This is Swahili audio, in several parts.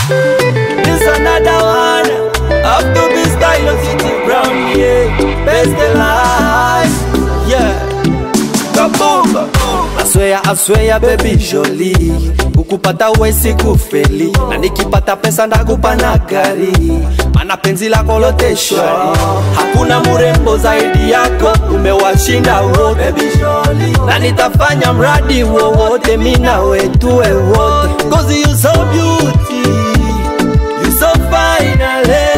This another one. Up to be style of City Brown, yeah. Best in life, yeah. Kaboom. I swear baby Jolie, ukupata wesi kufeli, na nikipata pesa ndakupa na gari, mana penzi lako lote shwari. Hakuna murembo zaidi yako, umewashinda wote baby Jolie, na nitafanya mradi wowote mina wetuwe wote. Cause you so beauty, you so finally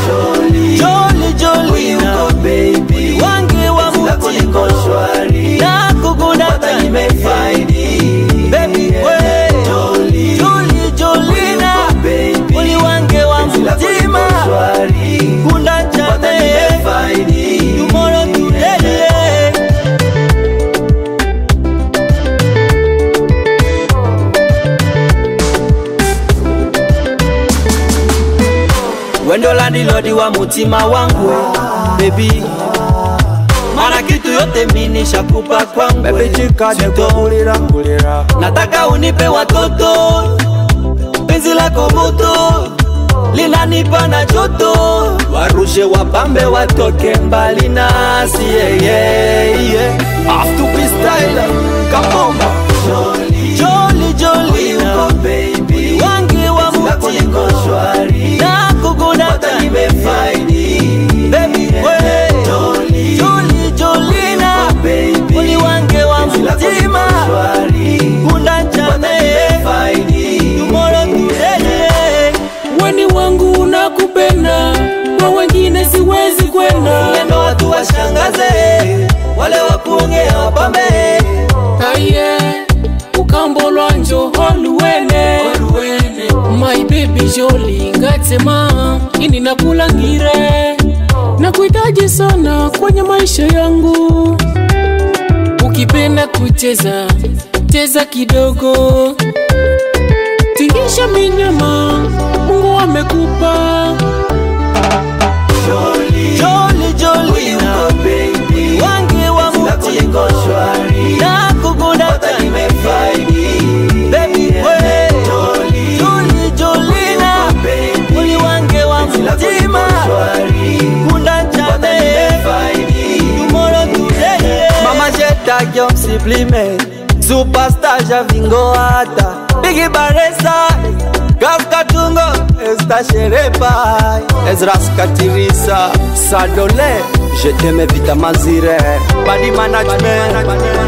Jolie, Jolie, Jolie, where you go baby, wange wa mutima shwari, nakukunda nimefaidi baby we Jolie, Jolie, Jolina, uli wange wa mutima kunda chane nimefaidi tomorrow today. Wendo landilodi wa mutima wangu baby, mana kitu yote mini shakupa kwangu baby, chika kulira kulira, nataka unipe watoto, penzi lako moto linanipa na joto, warushe wapambe watoke mbali nasi, yeah, yeah, yeah. Have to be style, come on Jolie, Jolie, Jolie, baby, wange wa mutima shwari, nakukunda nimefaidi baby we Jolie, Jolie, Jolina, uli wange wa mutima kunda chane tomorrow today. Weni wangu unakupenda, kwa wengine siwezi kwenda. Neno watu washangaze, wale wakuongea wapambe. Aye, ukambolwa njo holuwene, my baby Jolie, ngatema ini nakulangire, nakuhitaji sana kwenye maisha yangu. Ukipenda kucheza, cheza kidogo, tingisha minyama Mungu amekupa. Jolie, Jolie, Jolie, baby, wange wa mutima shwari, nakukunda nimefaidi baby we Jolie, Jolie, Jolina, uli wange wa mutima kunda chane tomorrow today. Mama jeta yo sublime, superstar Javingo hata Biggie Baresa, Kafkatungo, esta sherepa, Ezra Skatirisa, Sadole, je t'aime vita mazire, body management,